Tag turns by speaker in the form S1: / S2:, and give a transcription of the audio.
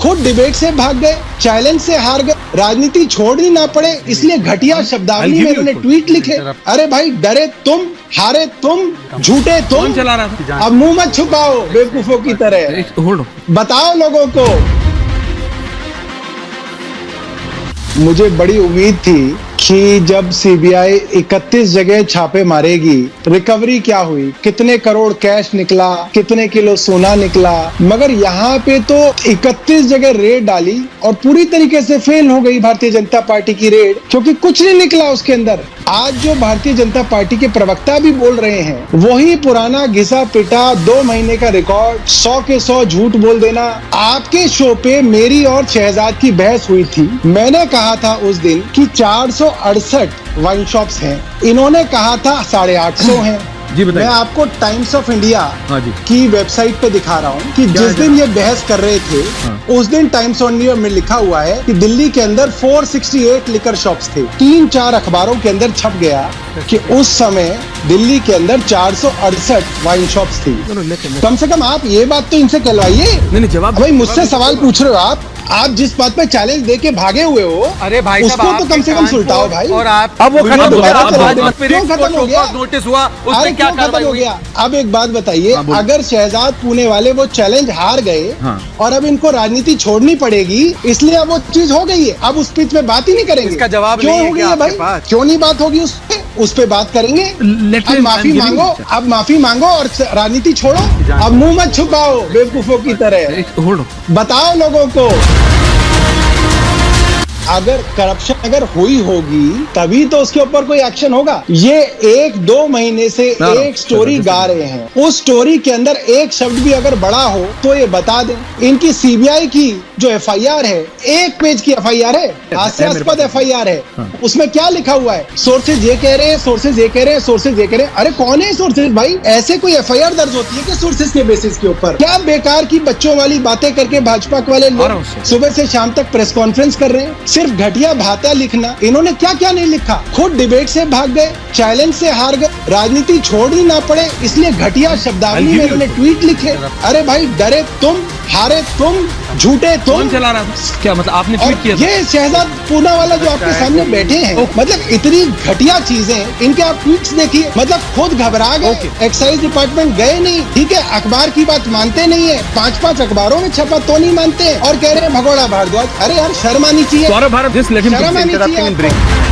S1: खुद डिबेट से भाग गए, चैलेंज से हार गए, राजनीति छोड़नी ना पड़े इसलिए घटिया शब्दावली में उन्होंने ट्वीट लिखे। अरे भाई, डरे तुम, हारे तुम, झूठे तुम,
S2: चला रहा था?
S1: अब मुंह मत छुपाओ बेवकूफों की तरह, बताओ लोगों को। मुझे बड़ी उम्मीद थी कि जब सीबीआई 31 जगह छापे मारेगी, रिकवरी क्या हुई, कितने करोड़ कैश निकला, कितने किलो सोना निकला, मगर यहाँ पे तो 31 जगह रेड डाली और पूरी तरीके से फेल हो गई भारतीय जनता पार्टी की रेड, क्योंकि कुछ नहीं निकला उसके अंदर। आज जो भारतीय जनता पार्टी के प्रवक्ता भी बोल रहे हैं, वही पुराना घिसा पिटा 2 महीने का रिकॉर्ड, 100 के 100 झूठ बोल देना। आपके शो पे मेरी और शहजाद की बहस हुई थी, मैंने कहा था उस दिन कि 468 वाइन शॉप्स हैं, इन्होंने कहा था 850 हैं।
S2: जी बताइए।
S1: मैं आपको टाइम्स ऑफ इंडिया
S2: जी
S1: की वेबसाइट पे दिखा रहा हूँ कि जिस दिन ये बहस कर रहे थे, उस दिन टाइम्स ऑफ इंडिया में लिखा हुआ है कि दिल्ली के अंदर 468 लिकर शॉप्स थे। 3-4 अखबारों के अंदर छप गया कि उस समय दिल्ली के अंदर 468 वाइन शॉप्स थी। कम से कम आप ये बात तो इनसे कहलवाइए।
S2: नहीं जवाब
S1: भाई, मुझसे सवाल पूछ रहे हो आप जिस बात पे चैलेंज देके भागे हुए हो,
S3: अरे भाई
S1: उसको तो कम से कम सुलटाओ भाई।
S3: और आप
S2: अब वो खत्म हो गया,
S1: क्यों खत्म हो गया?
S3: नोटिस हुआ,
S1: अरे
S3: उसमें क्या
S1: क्यों खत्म
S3: कार्रवाई
S1: हो
S3: हुई?
S1: गया? अब एक बात बताइए, अगर शहजाद पुणे वाले वो चैलेंज हार गए और अब इनको राजनीति छोड़नी पड़ेगी, इसलिए अब वो चीज हो गई है, अब उस पिच पे बात ही नहीं करेंगे।
S3: इसका जवाब
S1: क्यों
S3: नहीं है
S1: हो गई
S3: क्या
S1: है भाई?
S3: आपके पास?
S1: क्यों नहीं बात होगी उस पे बात करेंगे। अब माफी मांगो, अब माफी मांगो और राजनीति छोड़ो। अब मुंह मत छुपाओ बेवकूफों की तरह, बताओ लोगों को। अगर करप्शन अगर हुई होगी तभी तो उसके ऊपर कोई एक्शन होगा। ये 1-2 महीने से एक स्टोरी गा रहे हैं, उस स्टोरी के अंदर एक शब्द भी अगर बड़ा हो तो ये बता दें। इनकी सीबीआई की जो एफआईआर है, 1 पेज की एफआईआर है, हास्यास्पद एफआईआर है। उसमें क्या लिखा हुआ है? सोर्सेज ये कह रहे हैं, सोर्सेज ये कह रहे हैं, सोर्सेज ये कह रहे हैं। अरे कौन है सोर्सेज भाई? ऐसे कोई एफआईआर दर्ज होती है कि सोर्सेज के बेसिस के ऊपर? क्या बेकार की बच्चों वाली बातें करके भाजपा वाले लोग सुबह से शाम तक प्रेस कॉन्फ्रेंस कर रहे हैं, सिर्फ घटिया भाता लिखना। इन्होंने क्या क्या नहीं लिखा, खुद डिबेट से भाग गए, चैलेंज से हार गए, राजनीति छोड़नी ना पड़े इसलिए घटिया शब्दावली में उन्होंने ट्वीट लिखे। अरे भाई, डरे तुम, हारे तुम, झूठे तुम।
S2: चला रहा था? क्या मतलब आपने ट्वीट किया?
S1: ये शहजाद पूना वाला जो आपके सामने बैठे हैं, मतलब इतनी घटिया चीजें इनके, आप ट्वीट्स देखिए, मतलब खुद घबरा गए। एक्साइज डिपार्टमेंट गए नहीं, ठीक है, अखबार की बात मानते नहीं है, 5-5 अखबारों में छपा तो नहीं मानते और कह रहे हैं भगोड़ा भारद्वाज। अरे यार, शर्म आनी चाहिए,
S2: भारत
S1: शर्म आनी चाहिए।